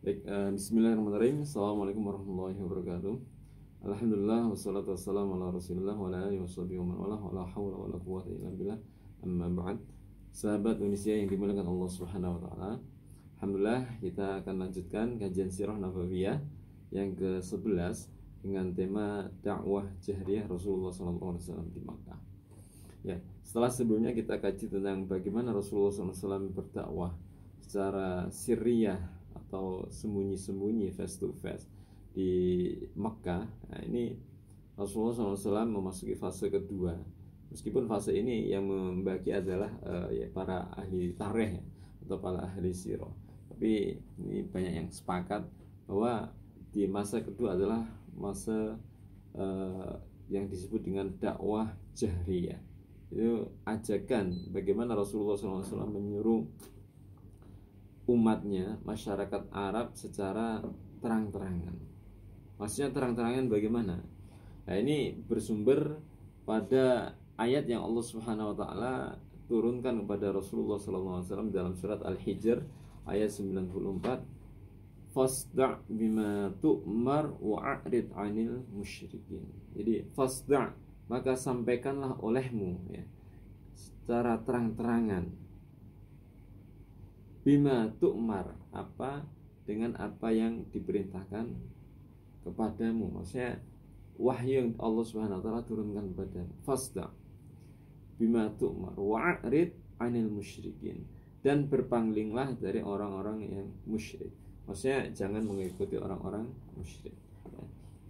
Baik, bismillahirrahmanirrahim. Assalamualaikum warahmatullahi wabarakatuh. Alhamdulillah wassalatu wassalamu ala Rasulillah wa ala alihi washabihi wa man walah wa la haula wa la quwwata illa billah. Amma ba'd. Sahabat Indonesia yang dimuliakan Allah Subhanahu wa taala. Alhamdulillah kita akan lanjutkan kajian Sirah Nabawiyah yang ke-11 dengan tema dakwah jahriyah Rasulullah SAW di Makkah. Ya, setelah sebelumnya kita kaji tentang bagaimana Rasulullah SAW berdakwah secara sirriyah atau sembunyi-sembunyi, face to face di Makkah. Nah, ini Rasulullah SAW memasuki fase kedua. Meskipun fase ini yang membagi adalah para ahli tarikh atau para ahli sirah, tapi ini banyak yang sepakat bahwa di masa kedua adalah masa yang disebut dengan dakwah jahriyah. Itu ajakan bagaimana Rasulullah SAW menyuruh umatnya, masyarakat Arab secara terang-terangan. Maksudnya terang-terangan bagaimana? Nah, ini bersumber pada ayat yang Allah Subhanahu wa taala turunkan kepada Rasulullah SAW dalam surat Al-Hijr ayat 94. Fasda' bima tu'mar wa'rid 'anil musyrikin. Jadi fasda', maka sampaikanlah olehmu ya, secara terang-terangan, bima tu'mar, dengan apa yang diperintahkan kepadamu. Maksudnya wahyu yang Allah Subhanahu wa taala turunkan kepadamu. Fasda' bima tu'mar wa'rid 'anil musyrikin, dan berpanglinglah dari orang-orang yang musyrik. Maksudnya jangan mengikuti orang-orang musyrik.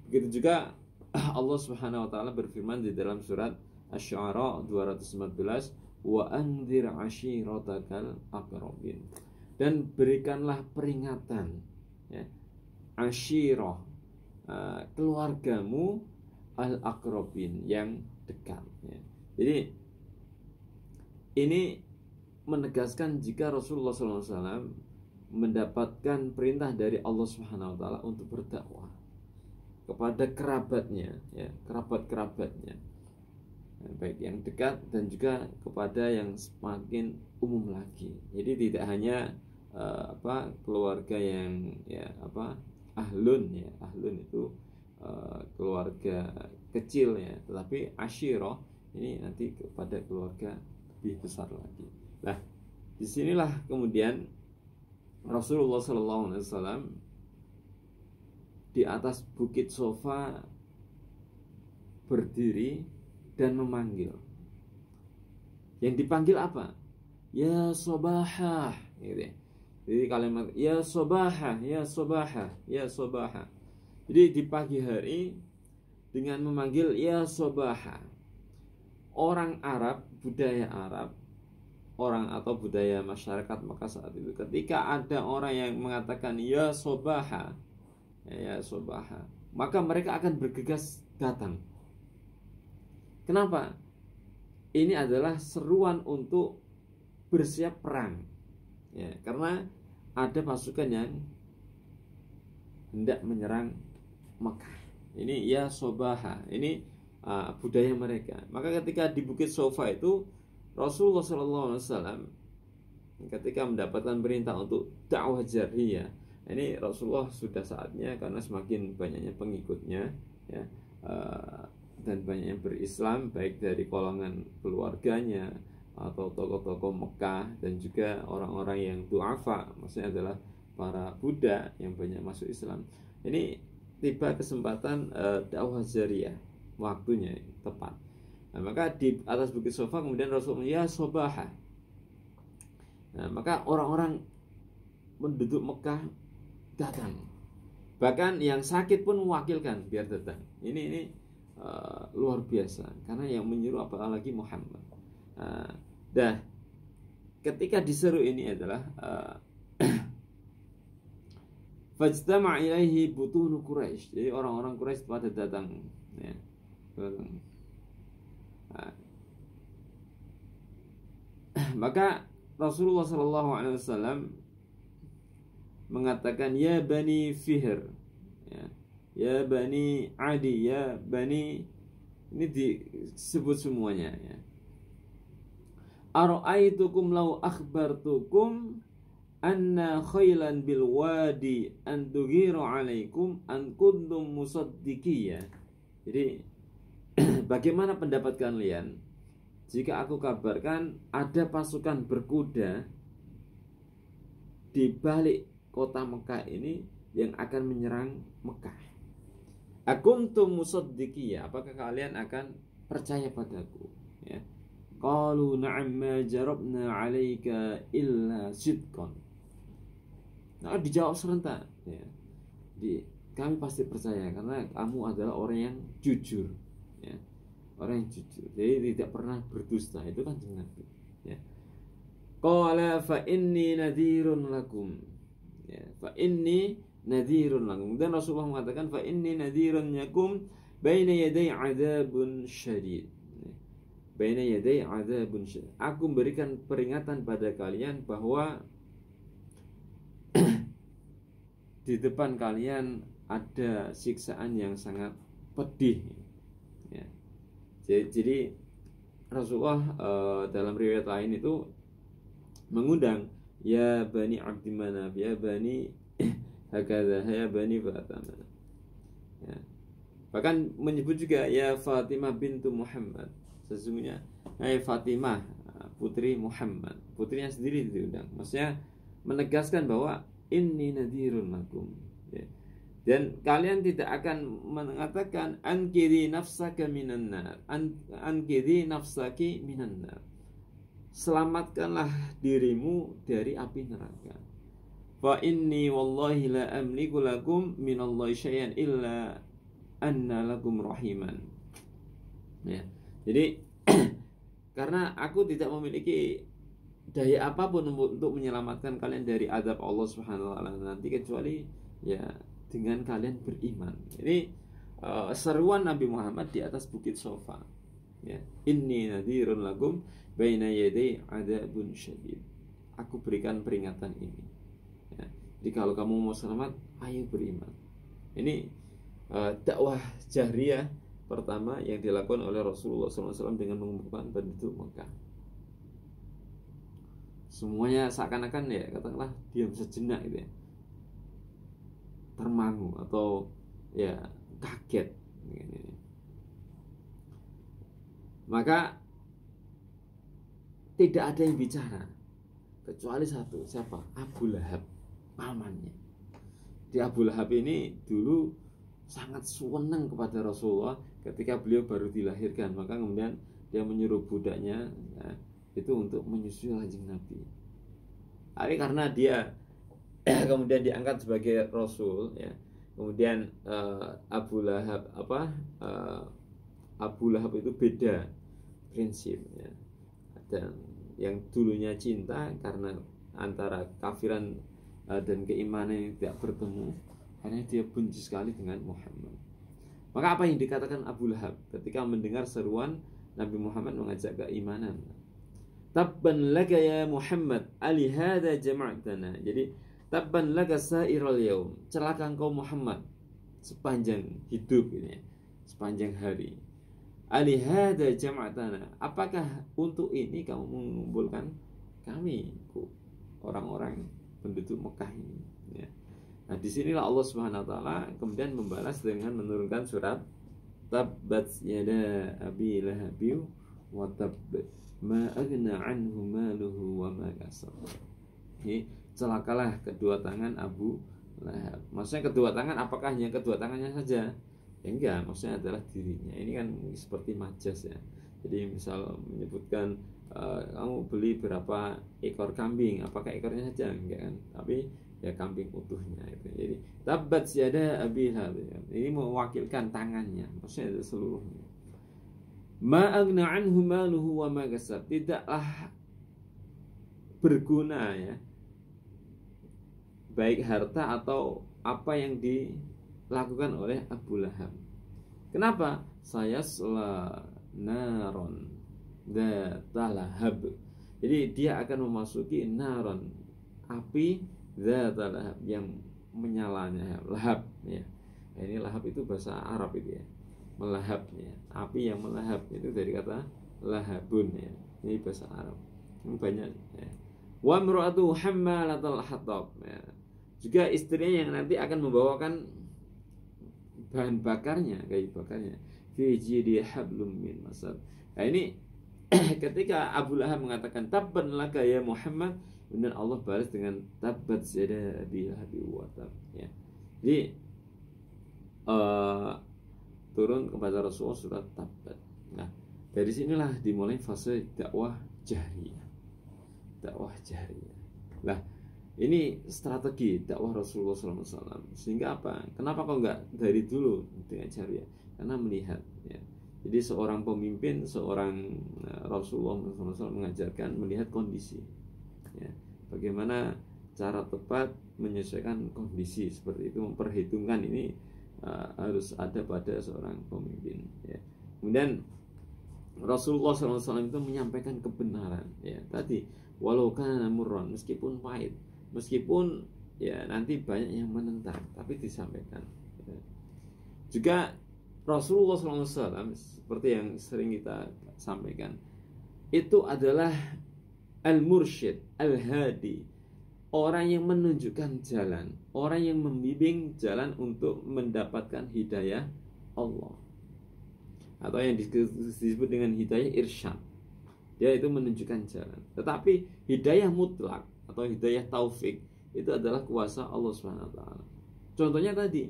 Begitu juga Allah Subhanahu wa taala berfirman di dalam surat Asy-Syu'ara 214, wa anzir 'ashiratakal aqrabin, dan berikanlah peringatan ya, asyirah, keluargamu, al-aqrabin, yang dekat ya. Jadi ini menegaskan jika Rasulullah SAW mendapatkan perintah dari Allah Subhanahu wa taala untuk berdakwah kepada kerabatnya ya, kerabat-kerabatnya, baik yang dekat dan juga kepada yang semakin umum lagi. Jadi tidak hanya keluarga yang ahlun ya, ahlun itu keluarga kecil ya, tetapi asyirah ini nanti kepada keluarga lebih besar lagi. Nah, disinilah kemudian Rasulullah SAW di atas bukit Sofa berdiri dan memanggil. Yang dipanggil apa? Ya sobahah gitu ya. Jadi kalimat ya sobahah, ya sobahah, ya sobahah. Jadi di pagi hari dengan memanggil ya sobahah, orang Arab, budaya Arab, orang atau budaya masyarakat maka saat itu ketika ada orang yang mengatakan ya sobaha, ya sobaha, maka mereka akan bergegas datang. Kenapa? Ini adalah seruan untuk bersiap perang ya, karena ada pasukan yang hendak menyerang Mekah. Ini ya sobaha, ini budaya mereka. Maka ketika di Bukit Sofa itu Rasulullah SAW ketika mendapatkan perintah untuk dakwah jahriyah, ini Rasulullah sudah saatnya, karena semakin banyaknya pengikutnya ya, dan banyak yang berislam baik dari golongan keluarganya atau tokoh-tokoh Mekah dan juga orang-orang yang du'afa, maksudnya adalah para budak yang banyak masuk Islam. Ini tiba kesempatan dakwah jahriyah, waktunya tepat. Nah, maka di atas Bukit Sofa kemudian Rasulullah ya sobaha. Nah, maka orang-orang penduduk Mekah datang. Bahkan yang sakit pun mewakilkan biar datang. Ini luar biasa, karena yang menyuruh apalagi Muhammad. Dah ketika diseru ini adalah fajtama' ilaihi butunu Quraisy. Jadi orang-orang Quraisy pada datang ya. Maka Rasulullah SAW mengatakan ya bani Fihr ya, ya bani Adi, ya bani, ini disebut semuanya ya. Ara'aitukum law akhbartukum anna khailan bil wadi an tughiru alaikum an kuntum musaddiqiyya. Jadi bagaimana pendapat kalian jika aku kabarkan ada pasukan berkuda di balik kota Mekah ini yang akan menyerang Mekah? Akuntum musaddiqiyya, apakah kalian akan percaya padaku? Ya. Qalu na'am ma jarabna 'alaika illa sidqan. Nah, dijawab serentak, ya. Kami pasti percaya karena kamu adalah orang yang jujur, ya. Orang yang jujur. Jadi tidak pernah berdusta, itu kan Nabi, ya. Qala fa inni nadhirun lakum. Ya, fa inni nadhirun lakum. Dan Rasulullah mengatakan fa inni nadhirun lakum baina yaday 'adzabun syadid. Baina yaday 'adzabun syadid. Aku memberikan peringatan pada kalian bahwa di depan kalian ada siksaan yang sangat pedih, ya. Jadi Rasulullah dalam riwayat lain itu mengundang ya bani Abdi Manaf, ya bani hakadha, ya bani Fatimah, ya. Bahkan menyebut juga ya Fatimah bintu Muhammad, sesungguhnya hai Fatimah putri Muhammad, putrinya sendiri diundang. Maksudnya menegaskan bahwa inni nadhirun lakum, ya. Dan kalian tidak akan mengatakan ankiri nafsaka minan nar, ankiri nafsaki minan nar, selamatkanlah dirimu dari api neraka. Fa inni wallahi la amliku lakum minallahi syai'an illa anna lakum rahiman, ya. Jadi karena aku tidak memiliki daya apapun untuk menyelamatkan kalian dari azab Allah Subhanahu wa taala nanti kecuali ya dengan kalian beriman. Ini seruan Nabi Muhammad di atas bukit Sofa, ya. Inni nadhirun lakum baina yaday adzabun syadid. Aku berikan peringatan ini, ya. Jadi kalau kamu mau selamat, ayo beriman. Ini dakwah jahriyah pertama yang dilakukan oleh Rasulullah SAW dengan mengumpulkan penduduk Mekah. Semuanya seakan-akan ya katakanlah diam sejenak gitu, ya, termangu atau ya kaget. Maka tidak ada yang bicara kecuali satu, siapa? Abu Lahab, pamannya. Di Abu Lahab ini dulu sangat senang kepada Rasulullah ketika beliau baru dilahirkan, maka kemudian dia menyuruh budaknya, ya, itu untuk menyusui kanjeng Nabi. Tapi karena dia kemudian diangkat sebagai Rasul, ya, kemudian Abu Lahab Abu Lahab itu beda prinsip, ya. Dan yang dulunya cinta karena antara kafiran dan keimanan yang tidak bertemu, karena dia benci sekali dengan Muhammad. Maka apa yang dikatakan Abu Lahab ketika mendengar seruan Nabi Muhammad mengajak keimanan? Tabban laka ya Muhammad, alihada jama'tana. Jadi tabban laka sa'iral yaum, celaka engkau Muhammad sepanjang hidup ini, sepanjang hari. Alihada jama'tana, apakah untuk ini kamu mengumpulkan kami, orang-orang penduduk Mekah ini, ya. Nah, disinilah Allah Subhanahu wa taala kemudian membalas dengan menurunkan surat Tabbat yada abi lahabi wa tabb ma aghna anhu maluhu wa ma kasab. Ini celakalah kedua tangan Abu Lahab. Maksudnya kedua tangan apakah hanya kedua tangannya saja? Ya enggak, maksudnya adalah dirinya. Ini kan seperti majas, ya. Jadi misal menyebutkan kamu beli berapa ekor kambing, apakah ekornya saja? Enggak kan? Tapi ya kambing utuhnya itu. Jadi tabat yada abi lahab. Ini mewakilkan tangannya, maksudnya seluruhnya. Ma aghna anhu maluhu wa ma kasab, tidaklah berguna, ya, baik harta atau apa yang dilakukan oleh Abu Lahab. Kenapa? Saya naron dzata lahab. Jadi dia akan memasuki naron, api dzata lahab yang menyalanya, lahab, ya. Ini lahab itu bahasa Arab itu, ya. Melahap, ya. Api yang melahap itu dari kata lahabun, ya. Ini bahasa Arab. Ini banyak, ya, Wa imra'atu hammalatal hatab. Ya. Juga istrinya yang nanti akan membawakan bahan bakarnya, kayu bakarnya. Fi jidi hablum min masad. Nah ini ketika Abu Lahab mengatakan tabban laka ya Muhammad, kemudian Allah balas dengan tabbat yada abi lahabi wa tab. Ya. Jadi turun kepada Rasulullah surat tabbat. Nah, dari sinilah dimulai fase dakwah jahriyah. Dakwah jahriyah. Nah, ini strategi dakwah Rasulullah SAW. Sehingga apa? Kenapa kok nggak dari dulu dengan jahriyah? Karena melihat. Ya. Jadi seorang pemimpin, seorang Rasulullah SAW mengajarkan melihat kondisi. Ya. Bagaimana cara tepat menyesuaikan kondisi seperti itu, memperhitungkan ini harus ada pada seorang pemimpin. Ya. Kemudian Rasulullah SAW itu menyampaikan kebenaran. Ya, tadi walau kana murran, meskipun pahit, meskipun ya nanti banyak yang menentang, tapi disampaikan. Ya. Juga Rasulullah SAW seperti yang sering kita sampaikan, itu adalah al-mursyid, al-hadi, orang yang menunjukkan jalan, orang yang membimbing jalan untuk mendapatkan hidayah Allah, atau yang disebut dengan hidayah irsyad. Dia itu menunjukkan jalan. Tetapi hidayah mutlak atau hidayah taufik itu adalah kuasa Allah SWT. Contohnya tadi,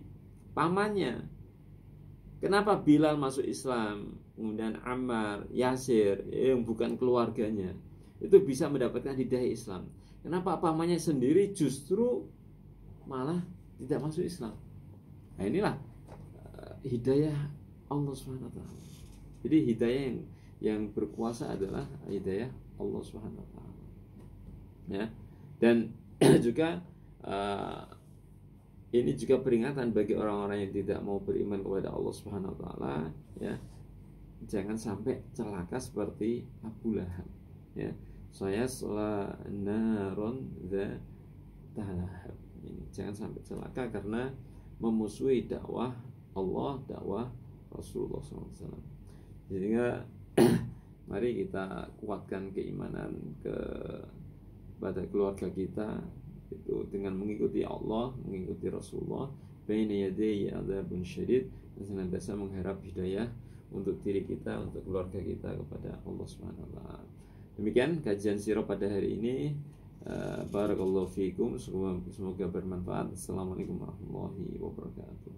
pamannya. Kenapa Bilal masuk Islam, kemudian Ammar, Yasir yang bukan keluarganya itu bisa mendapatkan hidayah Islam? Kenapa pamannya sendiri justru malah tidak masuk Islam? Nah inilah hidayah Allah SWT. Jadi hidayah yang berkuasa adalah hidayah Allah SWT. Ya. Dan juga ini juga peringatan bagi orang-orang yang tidak mau beriman kepada Allah Subhanahu wa taala, ya. Jangan sampai celaka seperti Abu Lahab, ya. Saya naron lahab. Jangan sampai celaka karena memusuhi dakwah Allah, dakwah Rasulullah SAW. Sehingga mari kita kuatkan keimanan kepada keluarga kita itu dengan mengikuti Allah, mengikuti Rasulullah. Baina yadayhi adzabun syadid, dan senantiasa mengharap hidayah untuk diri kita, untuk keluarga kita kepada Allah Subhanahu wa taala. Demikian kajian sirah pada hari ini. Barakallahu fiikum, semoga bermanfaat. Assalamualaikum warahmatullahi wabarakatuh.